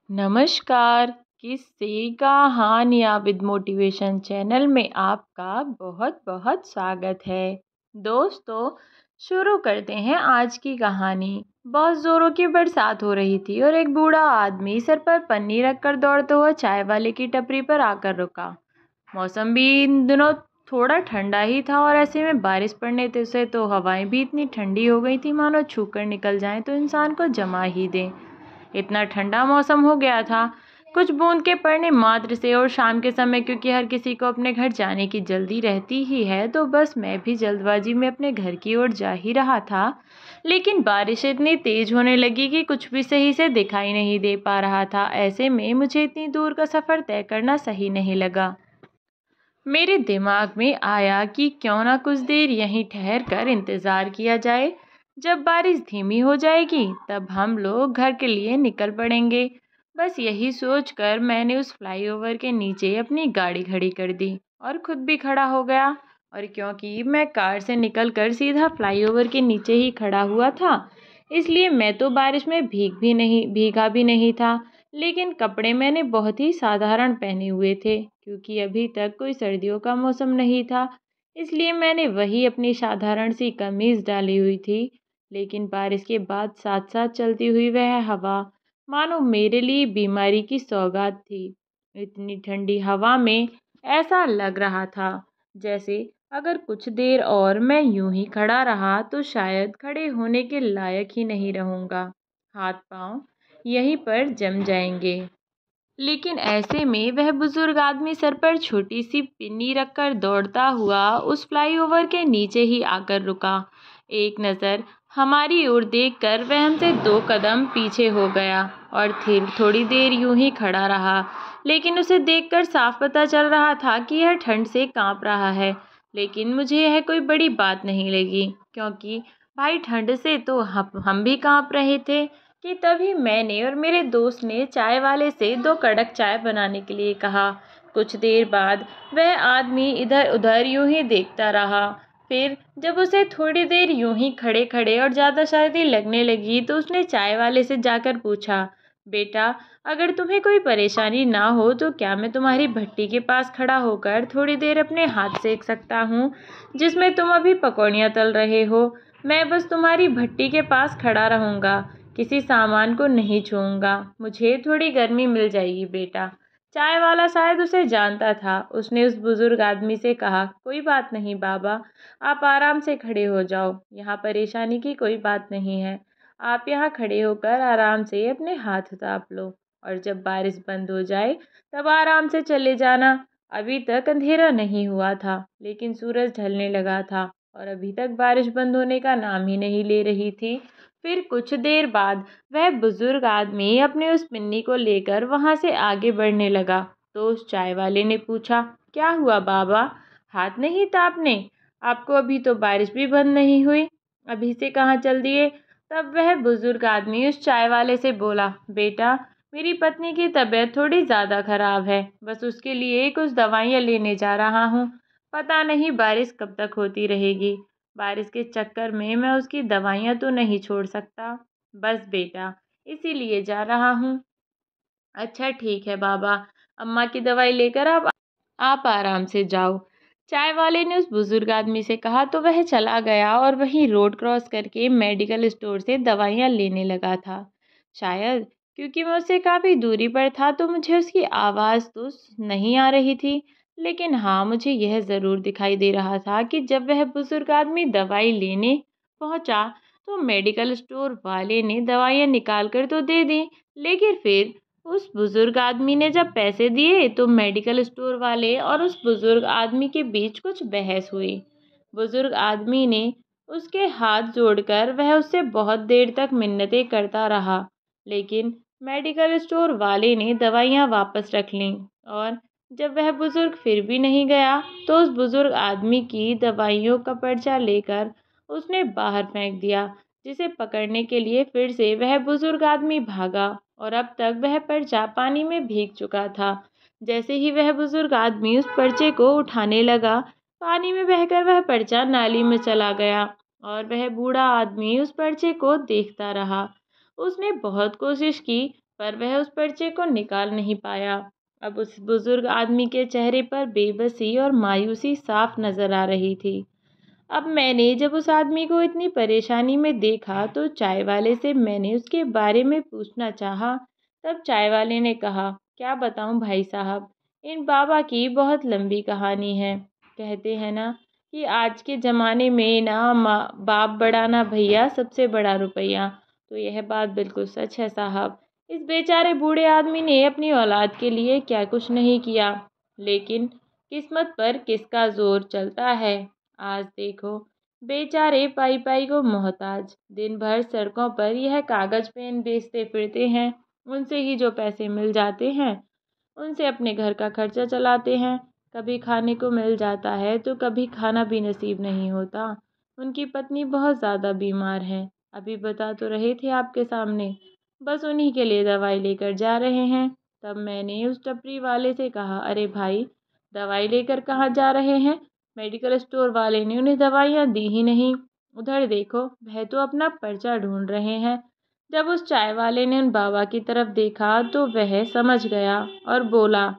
नमस्कार। किस्से कहानियाँ विद मोटिवेशन चैनल में आपका बहुत बहुत स्वागत है। दोस्तों, शुरू करते हैं आज की कहानी। बहुत ज़ोरों की बरसात हो रही थी और एक बूढ़ा आदमी सर पर पन्नी रखकर दौड़ता हुआ चाय वाले की टपरी पर आकर रुका। मौसम भी इन दिनों थोड़ा ठंडा ही था और ऐसे में बारिश पड़ने से तो हवाएं भी इतनी ठंडी हो गई थी मानो छू कर निकल जाएं तो इंसान को जमा ही दें। इतना ठंडा मौसम हो गया था कुछ बूंद के पड़ने मात्र से, और शाम के समय क्योंकि हर किसी को अपने घर जाने की जल्दी रहती ही है, तो बस मैं भी जल्दबाजी में अपने घर की ओर जा ही रहा था। लेकिन बारिश इतनी तेज होने लगी कि कुछ भी सही से दिखाई नहीं दे पा रहा था। ऐसे में मुझे इतनी दूर का सफ़र तय करना सही नहीं लगा। मेरे दिमाग में आया कि क्यों ना कुछ देर यहीं ठहर कर इंतज़ार किया जाए। जब बारिश धीमी हो जाएगी तब हम लोग घर के लिए निकल पड़ेंगे। बस यही सोचकर मैंने उस फ्लाईओवर के नीचे अपनी गाड़ी खड़ी कर दी और खुद भी खड़ा हो गया। और क्योंकि मैं कार से निकलकर सीधा फ्लाईओवर के नीचे ही खड़ा हुआ था, इसलिए मैं तो बारिश में भीगा भी नहीं था। लेकिन कपड़े मैंने बहुत ही साधारण पहने हुए थे क्योंकि अभी तक कोई सर्दियों का मौसम नहीं था। इसलिए मैंने वही अपनी साधारण सी कमीज़ डाली हुई थी। लेकिन बारिश के बाद साथ साथ चलती हुई वह हवा मानो मेरे लिए बीमारी की सौगात थी। इतनी ठंडी हवा में ऐसा लग रहा था जैसे अगर कुछ देर और मैं यूं ही खड़ा रहा तो शायद खड़े होने के लायक ही नहीं रहूँगा। हाथ पाँव यहीं पर जम जाएंगे। लेकिन ऐसे में वह बुजुर्ग आदमी सर पर छोटी सी पिन्नी रखकर दौड़ता हुआ उस फ्लाईओवर के नीचे ही आकर रुका। एक नज़र हमारी ओर देखकर वह हमसे 2 कदम पीछे हो गया और फिर थोड़ी देर यूं ही खड़ा रहा। लेकिन उसे देखकर साफ पता चल रहा था कि यह ठंड से कांप रहा है। लेकिन मुझे यह कोई बड़ी बात नहीं लगी क्योंकि भाई ठंड से तो हम भी कांप रहे थे कि तभी मैंने और मेरे दोस्त ने चाय वाले से 2 कड़क चाय बनाने के लिए कहा। कुछ देर बाद वह आदमी इधर उधर यूं ही देखता रहा। फिर जब उसे थोड़ी देर यूं ही खड़े खड़े और ज़्यादा सर्दी लगने लगी तो उसने चाय वाले से जाकर पूछा, बेटा, अगर तुम्हें कोई परेशानी ना हो तो क्या मैं तुम्हारी भट्टी के पास खड़ा होकर थोड़ी देर अपने हाथ सेक सकता हूँ जिसमें तुम अभी पकौड़ियाँ तल रहे हो। मैं बस तुम्हारी भट्टी के पास खड़ा रहूँगा, किसी सामान को नहीं छूऊंगा। मुझे थोड़ी गर्मी मिल जाएगी बेटा। चाय वाला शायद उसे जानता था। उसने उस बुजुर्ग आदमी से कहा, कोई बात नहीं बाबा, आप आराम से खड़े हो जाओ, यहाँ परेशानी की कोई बात नहीं है। आप यहाँ खड़े होकर आराम से अपने हाथ ताप लो और जब बारिश बंद हो जाए तब आराम से चले जाना। अभी तक अंधेरा नहीं हुआ था लेकिन सूरज ढलने लगा था और अभी तक बारिश बंद होने का नाम ही नहीं ले रही थी। फिर कुछ देर बाद वह बुजुर्ग आदमी अपने उस पिन्नी को लेकर वहां से आगे बढ़ने लगा तो उस चाय वाले ने पूछा, क्या हुआ बाबा, हाथ नहीं तापने? आपको अभी तो बारिश भी बंद नहीं हुई, अभी से कहाँ चल दिए? तब वह बुजुर्ग आदमी उस चाय वाले से बोला, बेटा, मेरी पत्नी की तबीयत थोड़ी ज़्यादा खराब है, बस उसके लिए कुछ दवाइयाँ लेने जा रहा हूँ। पता नहीं बारिश कब तक होती रहेगी। बारिश के चक्कर में मैं उसकी दवाइयाँ तो नहीं छोड़ सकता। बस बेटा, इसीलिए जा रहा हूँ। अच्छा ठीक है बाबा, अम्मा की दवाई लेकर आप आराम से जाओ। चाय वाले ने उस बुजुर्ग आदमी से कहा तो वह चला गया और वहीं रोड क्रॉस करके मेडिकल स्टोर से दवाइयाँ लेने लगा था। शायद क्योंकि मैं उससे काफ़ी दूरी पर था तो मुझे उसकी आवाज़ तो नहीं आ रही थी। लेकिन हाँ, मुझे यह ज़रूर दिखाई दे रहा था कि जब वह बुजुर्ग आदमी दवाई लेने पहुंचा तो मेडिकल स्टोर वाले ने दवाइयाँ निकाल कर तो दे दी, लेकिन फिर उस बुजुर्ग आदमी ने जब पैसे दिए तो मेडिकल स्टोर वाले और उस बुजुर्ग आदमी के बीच कुछ बहस हुई। बुजुर्ग आदमी ने उसके हाथ जोड़कर वह उससे बहुत देर तक मिन्नतें करता रहा, लेकिन मेडिकल स्टोर वाले ने दवाइयाँ वापस रख लीं। और जब वह बुजुर्ग फिर भी नहीं गया तो उस बुजुर्ग आदमी की दवाइयों का पर्चा लेकर उसने बाहर फेंक दिया, जिसे पकड़ने के लिए फिर से वह बुजुर्ग आदमी भागा और अब तक वह पर्चा पानी में भीग चुका था। जैसे ही वह बुजुर्ग आदमी उस पर्चे को उठाने लगा, पानी में बहकर वह पर्चा नाली में चला गया और वह बूढ़ा आदमी उस पर्चे को देखता रहा। उसने बहुत कोशिश की पर वह उस पर्चे को निकाल नहीं पाया। अब उस बुजुर्ग आदमी के चेहरे पर बेबसी और मायूसी साफ नजर आ रही थी। अब मैंने जब उस आदमी को इतनी परेशानी में देखा तो चाय वाले से मैंने उसके बारे में पूछना चाहा। तब चाय वाले ने कहा, क्या बताऊं भाई साहब, इन बाबा की बहुत लंबी कहानी है। कहते हैं ना कि आज के ज़माने में ना माँ बाप बड़ा ना भैया, सबसे बड़ा रुपया। तो यह बात बिल्कुल सच है साहब। इस बेचारे बूढ़े आदमी ने अपनी औलाद के लिए क्या कुछ नहीं किया, लेकिन किस्मत पर किसका जोर चलता है। आज देखो, बेचारे पाई पाई को मोहताज, दिन भर सड़कों पर यह कागज पेन बेचते फिरते हैं। उनसे ही जो पैसे मिल जाते हैं उनसे अपने घर का खर्चा चलाते हैं। कभी खाने को मिल जाता है तो कभी खाना भी नसीब नहीं होता। उनकी पत्नी बहुत ज़्यादा बीमार है, अभी बता तो रहे थे आपके सामने। बस उन्हीं के लिए दवाई लेकर जा रहे हैं। तब मैंने उस टपरी वाले से कहा, अरे भाई, दवाई लेकर कहाँ जा रहे हैं? मेडिकल स्टोर वाले ने उन्हें दवाइयाँ दी ही नहीं। उधर देखो, वह तो अपना पर्चा ढूंढ रहे हैं। जब उस चाय वाले ने उन बाबा की तरफ देखा तो वह समझ गया और बोला,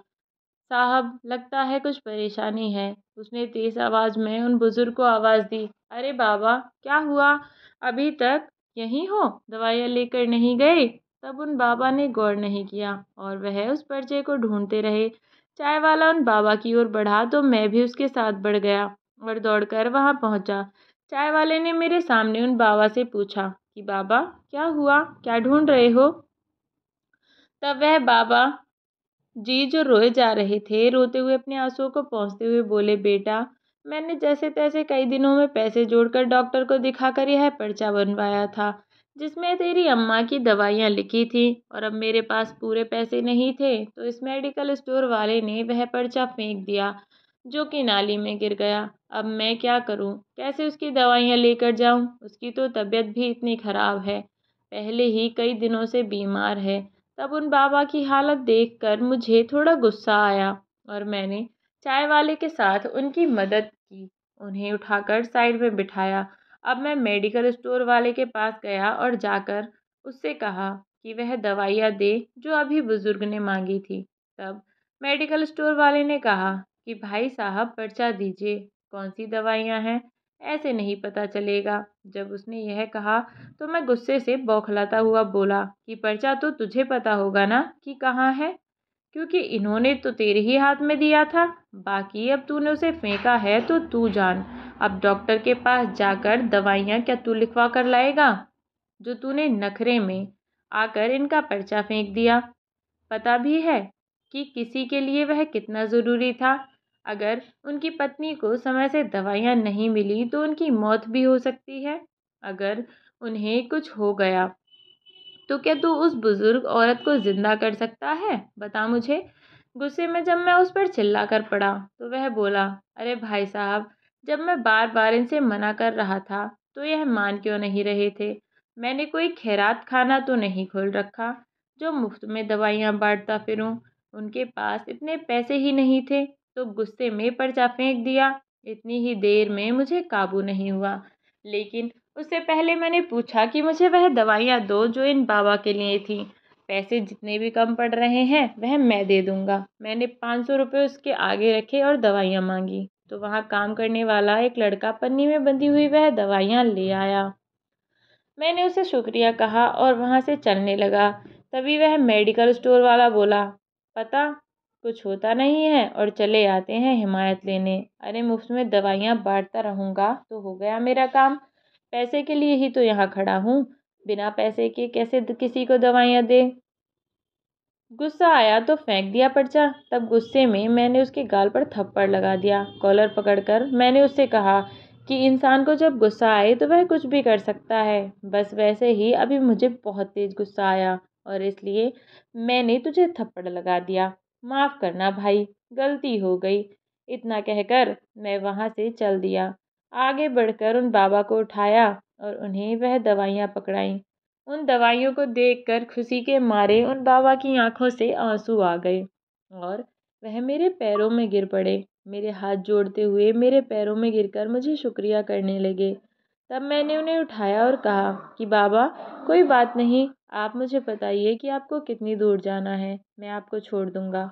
साहब, लगता है कुछ परेशानी है। उसने तेज आवाज में उन बुजुर्ग को आवाज दी, अरे बाबा, क्या हुआ? अभी तक यहीं हो? दवाइयाँ लेकर नहीं गए? तब उन बाबा ने गौर नहीं किया और वह उस पर्चे को ढूंढते रहे। चाय वाला उन बाबा की ओर बढ़ा तो मैं भी उसके साथ बढ़ गया और दौड़कर वहां पहुंचा। चाय वाले ने मेरे सामने उन बाबा से पूछा कि बाबा, क्या हुआ, क्या ढूंढ रहे हो? तब वह बाबा जी, जो रोए जा रहे थे, रोते हुए अपने आंसुओं को पोंछते हुए बोले, बेटा, मैंने जैसे तैसे कई दिनों में पैसे जोड़कर डॉक्टर को दिखाकर यह पर्चा बनवाया था, जिसमें तेरी अम्मा की दवाइयाँ लिखी थी। और अब मेरे पास पूरे पैसे नहीं थे तो इस मेडिकल स्टोर वाले ने वह पर्चा फेंक दिया, जो कि नाली में गिर गया। अब मैं क्या करूं? कैसे उसकी दवाइयाँ लेकर जाऊं? उसकी तो तबीयत भी इतनी खराब है, पहले ही कई दिनों से बीमार है। तब उन बाबा की हालत देखकर मुझे थोड़ा गुस्सा आया और मैंने चाय वाले के साथ उनकी मदद की, उन्हें उठाकर साइड में बिठाया। अब मैं मेडिकल स्टोर वाले के पास गया और जाकर उससे कहा कि वह दवाइयाँ दे जो अभी बुजुर्ग ने मांगी थी। तब मेडिकल स्टोर वाले ने कहा कि भाई साहब, पर्चा दीजिए, कौन सी दवाइयाँ हैं, ऐसे नहीं पता चलेगा। जब उसने यह कहा तो मैं गुस्से से बौखलाता हुआ बोला कि पर्चा तो तुझे पता होगा ना कि कहाँ है, क्योंकि इन्होंने तो तेरे ही हाथ में दिया था। बाकी अब तूने उसे फेंका है तो तू जान। अब डॉक्टर के पास जाकर दवाइयाँ क्या तू लिखवा कर लाएगा, जो तूने नखरे में आकर इनका पर्चा फेंक दिया? पता भी है कि किसी के लिए वह कितना ज़रूरी था। अगर उनकी पत्नी को समय से दवाइयाँ नहीं मिली तो उनकी मौत भी हो सकती है। अगर उन्हें कुछ हो गया तो क्या तू उस बुजुर्ग औरत को जिंदा कर सकता है, बता मुझे। गुस्से में जब मैं उस पर चिल्ला कर पड़ा तो वह बोला, अरे भाई साहब, जब मैं बार बार इनसे मना कर रहा था तो यह मान क्यों नहीं रहे थे? मैंने कोई खैरात खाना तो नहीं खोल रखा जो मुफ्त में दवाइयाँ बांटता फिरूं। उनके पास इतने पैसे ही नहीं थे तो गुस्से में पर्चा फेंक दिया। इतनी ही देर में मुझे काबू नहीं हुआ, लेकिन उससे पहले मैंने पूछा कि मुझे वह दवाइयाँ दो जो इन बाबा के लिए थी। पैसे जितने भी कम पड़ रहे हैं वह मैं दे दूंगा। मैंने 500 रुपये उसके आगे रखे और दवाइयाँ मांगी तो वहाँ काम करने वाला एक लड़का पन्नी में बंधी हुई वह दवाइयाँ ले आया। मैंने उसे शुक्रिया कहा और वहाँ से चलने लगा। तभी वह मेडिकल स्टोर वाला बोला, पता कुछ होता नहीं है और चले आते हैं हिमायत लेने। अरे, मुफ्त में दवाइयाँ बांटता रहूँगा तो हो गया मेरा काम। पैसे के लिए ही तो यहाँ खड़ा हूँ, बिना पैसे के कैसे किसी को दवाइयाँ दे? गुस्सा आया तो फेंक दिया पर्चा। तब गुस्से में मैंने उसके गाल पर थप्पड़ लगा दिया। कॉलर पकड़कर मैंने उससे कहा कि इंसान को जब गुस्सा आए तो वह कुछ भी कर सकता है। बस वैसे ही अभी मुझे बहुत तेज गुस्सा आया और इसलिए मैंने तुझे थप्पड़ लगा दिया। माफ़ करना भाई, गलती हो गई। इतना कहकर मैं वहाँ से चल दिया। आगे बढ़कर उन बाबा को उठाया और उन्हें वह दवाइयाँ पकड़ाईं। उन दवाइयों को देखकर खुशी के मारे उन बाबा की आंखों से आंसू आ गए और वह मेरे पैरों में गिर पड़े। मेरे हाथ जोड़ते हुए मेरे पैरों में गिरकर मुझे शुक्रिया करने लगे। तब मैंने उन्हें उठाया और कहा कि बाबा, कोई बात नहीं, आप मुझे बताइए कि आपको कितनी दूर जाना है, मैं आपको छोड़ दूँगा।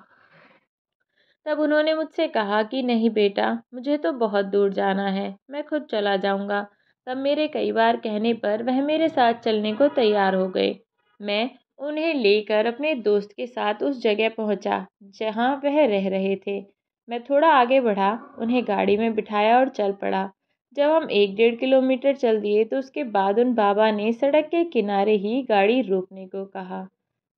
तब उन्होंने मुझसे कहा कि नहीं बेटा, मुझे तो बहुत दूर जाना है, मैं खुद चला जाऊँगा। तब मेरे कई बार कहने पर वह मेरे साथ चलने को तैयार हो गए। मैं उन्हें लेकर अपने दोस्त के साथ उस जगह पहुँचा जहाँ वह रह रहे थे। मैं थोड़ा आगे बढ़ा, उन्हें गाड़ी में बिठाया और चल पड़ा। जब हम 1 डेढ़ किलोमीटर चल दिए तो उसके बाद उन बाबा ने सड़क के किनारे ही गाड़ी रोकने को कहा।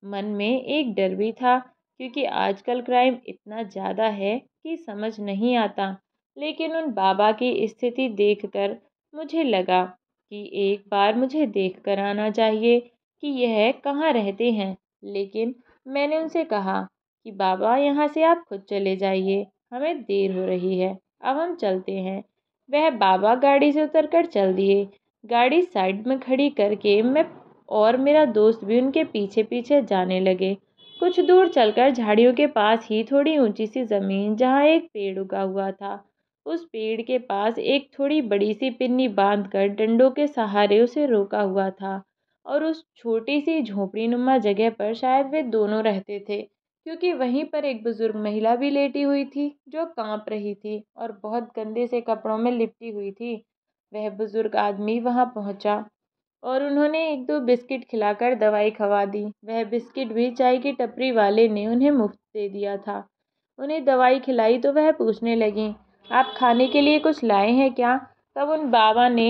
मन में एक डर भी था, क्योंकि आजकल क्राइम इतना ज़्यादा है कि समझ नहीं आता। लेकिन उन बाबा की स्थिति देखकर मुझे लगा कि एक बार मुझे देख कर आना चाहिए कि यह कहाँ रहते हैं। लेकिन मैंने उनसे कहा कि बाबा, यहाँ से आप खुद चले जाइए, हमें देर हो रही है, अब हम चलते हैं। वह बाबा गाड़ी से उतरकर चल दिए। गाड़ी साइड में खड़ी करके मैं और मेरा दोस्त भी उनके पीछे पीछे जाने लगे। कुछ दूर चलकर झाड़ियों के पास ही थोड़ी ऊंची सी ज़मीन जहाँ एक पेड़ उगा हुआ था, उस पेड़ के पास एक थोड़ी बड़ी सी पिन्नी बांधकर डंडों के सहारे उसे रोका हुआ था। और उस छोटी सी झोपड़ी नुमा जगह पर शायद वे दोनों रहते थे, क्योंकि वहीं पर एक बुजुर्ग महिला भी लेटी हुई थी जो कांप रही थी और बहुत गंदे से कपड़ों में लिपटी हुई थी। वह बुजुर्ग आदमी वहां पहुंचा और उन्होंने 1-2 बिस्किट खिलाकर दवाई खवा दी। वह बिस्किट भी चाय की टपरी वाले ने उन्हें मुफ्त दे दिया था। उन्हें दवाई खिलाई तो वह पूछने लगीं, आप खाने के लिए कुछ लाए हैं क्या? तब उन बाबा ने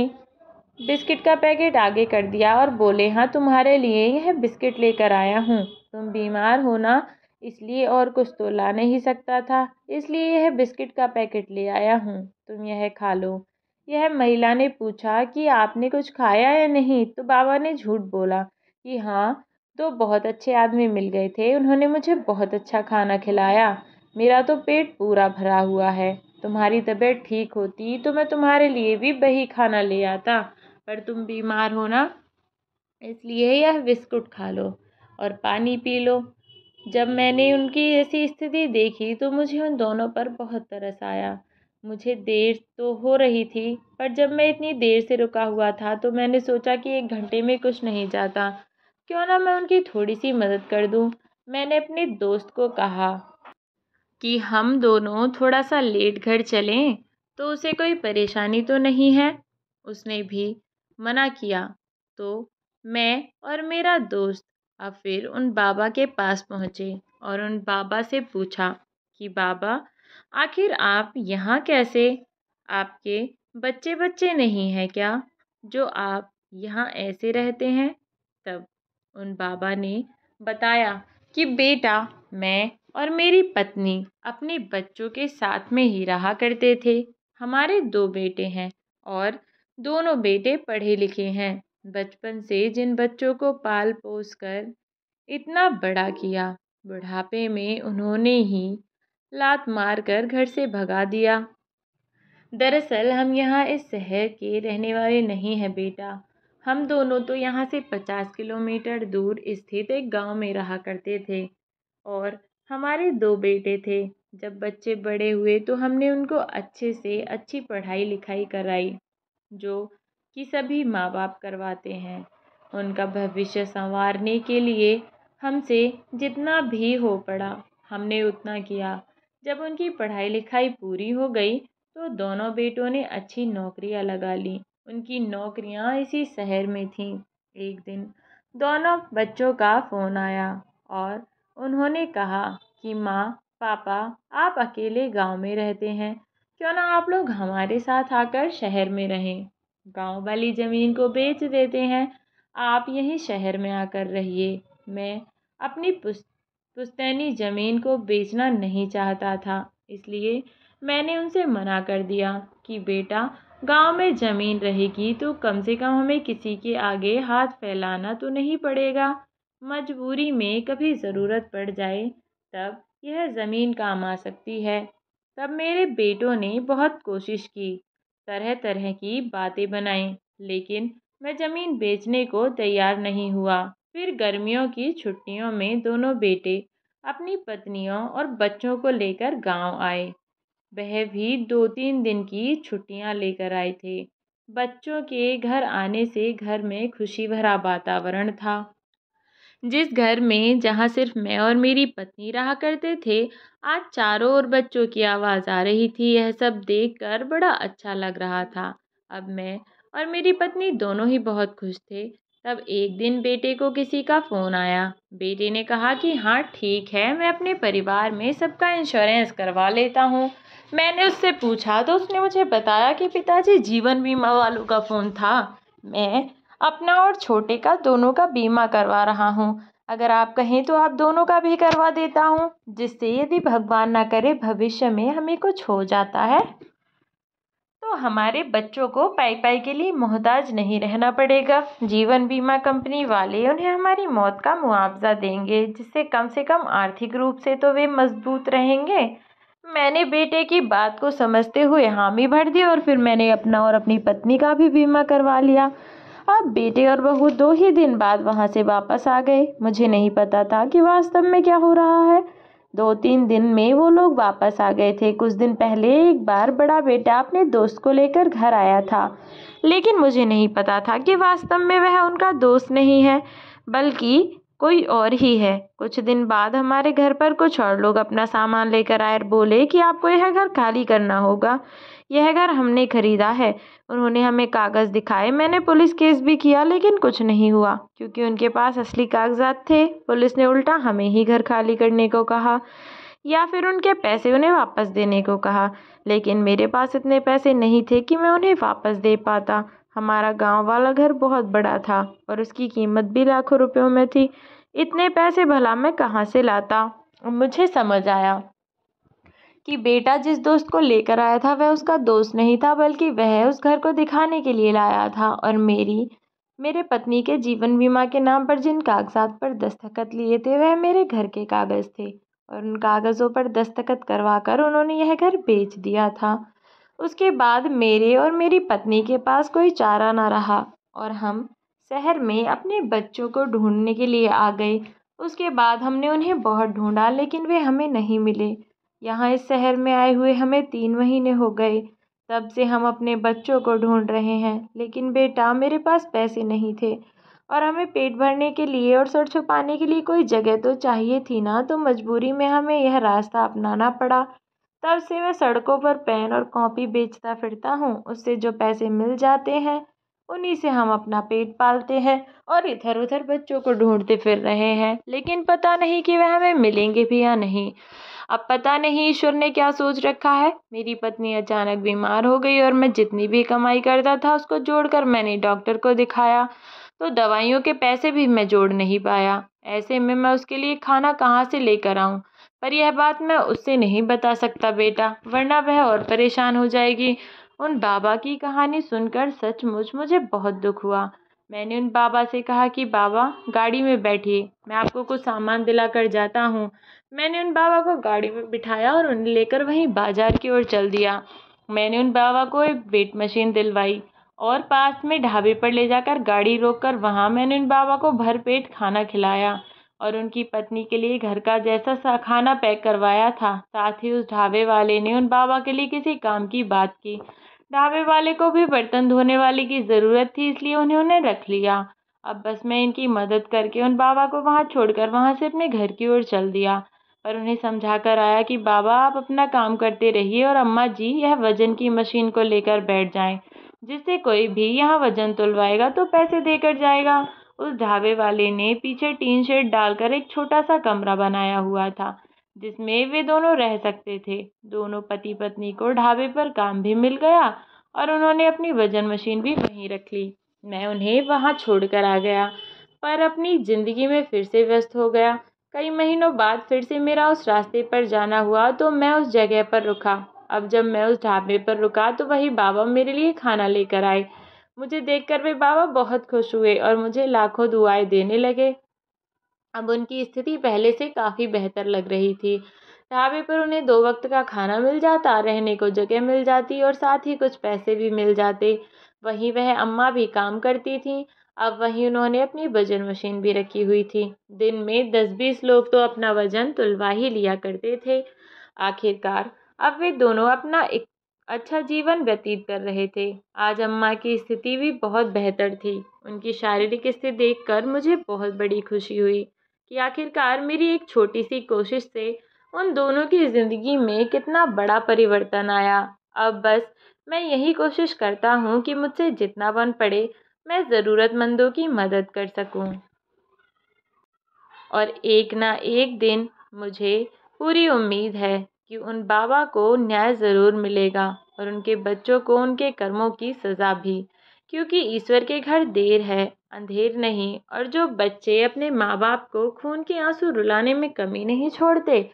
बिस्किट का पैकेट आगे कर दिया और बोले, हाँ, तुम्हारे लिए यह बिस्किट लेकर आया हूँ। तुम बीमार हो ना, इसलिए, और कुछ तो ला नहीं सकता था, इसलिए यह बिस्किट का पैकेट ले आया हूँ, तुम यह खा लो। यह महिला ने पूछा कि आपने कुछ खाया या नहीं, तो बाबा ने झूठ बोला कि हाँ, तो बहुत अच्छे आदमी मिल गए थे, उन्होंने मुझे बहुत अच्छा खाना खिलाया, मेरा तो पेट पूरा भरा हुआ है। तुम्हारी तबीयत ठीक होती तो मैं तुम्हारे लिए भी वही खाना ले आता, पर तुम बीमार हो ना, इसलिए यह बिस्कुट खा लो और पानी पी लो। जब मैंने उनकी ऐसी स्थिति देखी तो मुझे उन दोनों पर बहुत तरस आया। मुझे देर तो हो रही थी, पर जब मैं इतनी देर से रुका हुआ था तो मैंने सोचा कि 1 घंटे में कुछ नहीं जाता, क्यों ना मैं उनकी थोड़ी सी मदद कर दूं। मैंने अपने दोस्त को कहा कि हम दोनों थोड़ा सा लेट घर चलें, तो उसे कोई परेशानी तो नहीं है। उसने भी मना किया। तो मैं और मेरा दोस्त अब फिर उन बाबा के पास पहुँचे और उन बाबा से पूछा कि बाबा, आखिर आप यहाँ कैसे? आपके बच्चे बच्चे नहीं हैं क्या, जो आप यहाँ ऐसे रहते हैं? तब उन बाबा ने बताया कि बेटा, मैं और मेरी पत्नी अपने बच्चों के साथ में ही रहा करते थे। हमारे 2 बेटे हैं और दोनों बेटे पढ़े लिखे हैं। बचपन से जिन बच्चों को पाल पोस कर इतना बड़ा किया, बुढ़ापे में उन्होंने ही लात मार कर घर से भगा दिया। दरअसल हम यहाँ इस शहर के रहने वाले नहीं हैं बेटा। हम दोनों तो यहाँ से 50 किलोमीटर दूर स्थित एक गांव में रहा करते थे और हमारे 2 बेटे थे। जब बच्चे बड़े हुए तो हमने उनको अच्छे से अच्छी पढ़ाई लिखाई कराई, जो कि सभी माँ बाप करवाते हैं। उनका भविष्य संवारने के लिए हमसे जितना भी हो पड़ा हमने उतना किया। जब उनकी पढ़ाई लिखाई पूरी हो गई तो दोनों बेटों ने अच्छी नौकरियां लगा ली। उनकी नौकरियां इसी शहर में थीं। एक दिन दोनों बच्चों का फ़ोन आया और उन्होंने कहा कि माँ, पापा, आप अकेले गांव में रहते हैं, क्यों ना आप लोग हमारे साथ आकर शहर में रहें। गांव वाली ज़मीन को बेच देते हैं, आप यहीं शहर में आकर रहिए। मैं अपनी पुश्तैनी ज़मीन को बेचना नहीं चाहता था, इसलिए मैंने उनसे मना कर दिया कि बेटा, गांव में ज़मीन रहेगी तो कम से कम हमें किसी के आगे हाथ फैलाना तो नहीं पड़ेगा। मजबूरी में कभी ज़रूरत पड़ जाए तब यह ज़मीन काम आ सकती है। तब मेरे बेटों ने बहुत कोशिश की, तरह तरह की बातें बनाई, लेकिन मैं ज़मीन बेचने को तैयार नहीं हुआ। फिर गर्मियों की छुट्टियों में दोनों बेटे अपनी पत्नियों और बच्चों को लेकर गांव आए। वह भी 2-3 दिन की छुट्टियां लेकर आए थे। बच्चों के घर आने से घर में खुशी भरा वातावरण था। जिस घर में जहाँ सिर्फ मैं और मेरी पत्नी रहा करते थे, आज चारों ओर बच्चों की आवाज़ आ रही थी। यह सब देखकर बड़ा अच्छा लग रहा था। अब मैं और मेरी पत्नी दोनों ही बहुत खुश थे। तब एक दिन बेटे को किसी का फ़ोन आया। बेटे ने कहा कि हाँ ठीक है, मैं अपने परिवार में सबका इंश्योरेंस करवा लेता हूँ। मैंने उससे पूछा तो उसने मुझे बताया कि पिताजी, जीवन बीमा वालों का फ़ोन था। मैं अपना और छोटे का दोनों का बीमा करवा रहा हूँ। अगर आप कहें तो आप दोनों का भी करवा देता हूँ, जिससे यदि भगवान ना करे भविष्य में हमें कुछ हो जाता है तो हमारे बच्चों को पाई पाई के लिए मोहताज नहीं रहना पड़ेगा। जीवन बीमा कंपनी वाले उन्हें हमारी मौत का मुआवजा देंगे, जिससे कम से कम आर्थिक रूप से तो वे मजबूत रहेंगे। मैंने बेटे की बात को समझते हुए हामी भर दी और फिर मैंने अपना और अपनी पत्नी का भी बीमा करवा लिया। अब बेटे और बहू 2 ही दिन बाद वहां से वापस आ गए। मुझे नहीं पता था कि वास्तव में क्या हो रहा है। 2-3 दिन में वो लोग वापस आ गए थे। कुछ दिन पहले एक बार बड़ा बेटा अपने दोस्त को लेकर घर आया था, लेकिन मुझे नहीं पता था कि वास्तव में वह उनका दोस्त नहीं है, बल्कि कोई और ही है। कुछ दिन बाद हमारे घर पर कुछ और लोग अपना सामान लेकर आए और बोले कि आपको यह घर खाली करना होगा। यह घर हमने खरीदा है। उन्होंने हमें कागज़ दिखाए। मैंने पुलिस केस भी किया, लेकिन कुछ नहीं हुआ, क्योंकि उनके पास असली कागजात थे। पुलिस ने उल्टा हमें ही घर खाली करने को कहा, या फिर उनके पैसे उन्हें वापस देने को कहा। लेकिन मेरे पास इतने पैसे नहीं थे कि मैं उन्हें वापस दे पाता। हमारा गांव वाला घर बहुत बड़ा था और उसकी कीमत भी लाखों रुपयों में थी। इतने पैसे भला मैं कहाँ से लाता। मुझे समझ आया कि बेटा जिस दोस्त को लेकर आया था वह उसका दोस्त नहीं था, बल्कि वह उस घर को दिखाने के लिए लाया था। और मेरे पत्नी के जीवन बीमा के नाम पर जिन कागजात पर दस्तखत लिए थे वह मेरे घर के कागज़ थे, और उन कागज़ों पर दस्तखत करवाकर उन्होंने यह घर बेच दिया था। उसके बाद मेरे और मेरी पत्नी के पास कोई चारा न रहा और हम शहर में अपने बच्चों को ढूंढने के लिए आ गए। उसके बाद हमने उन्हें बहुत ढूंढा, लेकिन वे हमें नहीं मिले। यहाँ इस शहर में आए हुए हमें 3 महीने हो गए। तब से हम अपने बच्चों को ढूंढ रहे हैं, लेकिन बेटा मेरे पास पैसे नहीं थे और हमें पेट भरने के लिए और सर छुपाने के लिए कोई जगह तो चाहिए थी ना, तो मजबूरी में हमें यह रास्ता अपनाना पड़ा। तब से मैं सड़कों पर पेन और कॉपी बेचता फिरता हूँ। उससे जो पैसे मिल जाते हैं उन्हीं से हम अपना पेट पालते हैं और इधर उधर बच्चों को ढूंढते फिर रहे हैं, लेकिन पता नहीं कि वह हमें मिलेंगे भी या नहीं। अब पता नहीं ईश्वर ने क्या सोच रखा है। मेरी पत्नी अचानक बीमार हो गई और मैं जितनी भी कमाई करता था उसको जोड़कर मैंने डॉक्टर को दिखाया, तो दवाइयों के पैसे भी मैं जोड़ नहीं पाया। ऐसे में मैं उसके लिए खाना कहाँ से लेकर आऊँ। पर यह बात मैं उससे नहीं बता सकता बेटा, वरना वह और परेशान हो जाएगी। उन बाबा की कहानी सुनकर सचमुच मुझे बहुत दुख हुआ। मैंने उन बाबा से कहा कि बाबा, गाड़ी में बैठिए, मैं आपको कुछ सामान दिला कर जाता हूँ। मैंने उन बाबा को गाड़ी में बिठाया और उन्हें लेकर वहीं बाजार की ओर चल दिया। मैंने उन बाबा को एक वेट मशीन दिलवाई और पास में ढाबे पर ले जाकर गाड़ी रोककर वहाँ मैंने उन बाबा को भरपेट खाना खिलाया और उनकी पत्नी के लिए घर का जैसा सा खाना पैक करवाया था। साथ ही उस ढाबे वाले ने उन बाबा के लिए किसी काम की बात की। ढाबे वाले को भी बर्तन धोने वाले की ज़रूरत थी, इसलिए उन्होंने रख लिया। अब बस मैं इनकी मदद करके उन बाबा को वहाँ छोड़कर वहाँ से अपने घर की ओर चल दिया, पर उन्हें समझा कर आया कि बाबा आप अपना काम करते रहिए और अम्मा जी यह वजन की मशीन को लेकर बैठ जाएं, जिससे कोई भी यहाँ वजन तुलवाएगा तो पैसे देकर जाएगा। उस ढाबे वाले ने पीछे टीन शेड डालकर एक छोटा सा कमरा बनाया हुआ था, जिसमें वे दोनों रह सकते थे। दोनों पति पत्नी को ढाबे पर काम भी मिल गया और उन्होंने अपनी वजन मशीन भी वहीं रख ली। मैं उन्हें वहाँ छोड़कर आ गया, पर अपनी ज़िंदगी में फिर से व्यस्त हो गया। कई महीनों बाद फिर से मेरा उस रास्ते पर जाना हुआ तो मैं उस जगह पर रुका। अब जब मैं उस ढाबे पर रुका तो वही बाबा मेरे लिए खाना लेकर आए। मुझे देखकर वे बाबा बहुत खुश हुए और मुझे लाखों दुआएं देने लगे। अब उनकी स्थिति पहले से काफ़ी बेहतर लग रही थी। ढाबे पर उन्हें 2 वक्त का खाना मिल जाता, रहने को जगह मिल जाती और साथ ही कुछ पैसे भी मिल जाते। वहीं वह अम्मा भी काम करती थीं। अब वहीं उन्होंने अपनी वजन मशीन भी रखी हुई थी। दिन में 10-20 लोग तो अपना वजन तुलवा ही लिया करते थे। आखिरकार अब वे दोनों अपना एक अच्छा जीवन व्यतीत कर रहे थे। आज अम्मा की स्थिति भी बहुत बेहतर थी। उनकी शारीरिक स्थिति देखकर मुझे बहुत बड़ी खुशी हुई कि आखिरकार मेरी एक छोटी सी कोशिश से उन दोनों की ज़िंदगी में कितना बड़ा परिवर्तन आया। अब बस मैं यही कोशिश करता हूँ कि मुझसे जितना बन पड़े मैं ज़रूरतमंदों की मदद कर सकूँ। और एक ना एक दिन मुझे पूरी उम्मीद है कि उन बाबा को न्याय ज़रूर मिलेगा और उनके बच्चों को उनके कर्मों की सज़ा भी, क्योंकि ईश्वर के घर देर है अंधेर नहीं। और जो बच्चे अपने माँ बाप को खून के आंसू रुलाने में कमी नहीं छोड़ते,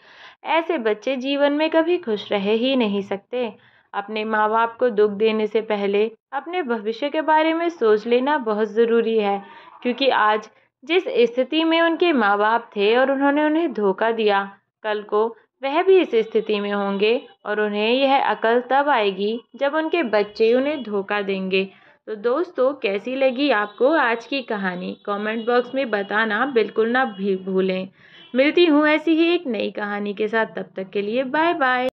ऐसे बच्चे जीवन में कभी खुश रह ही नहीं सकते। अपने माँ बाप को दुख देने से पहले अपने भविष्य के बारे में सोच लेना बहुत ज़रूरी है, क्योंकि आज जिस स्थिति में उनके माँ बाप थे और उन्होंने उन्हें धोखा दिया, कल को वह भी इस स्थिति में होंगे और उन्हें यह अकल तब आएगी जब उनके बच्चे उन्हें धोखा देंगे। तो दोस्तों, कैसी लगी आपको आज की कहानी? कमेंट बॉक्स में बताना बिल्कुल ना भी भूलें। मिलती हूँ ऐसी ही एक नई कहानी के साथ, तब तक के लिए बाय बाय।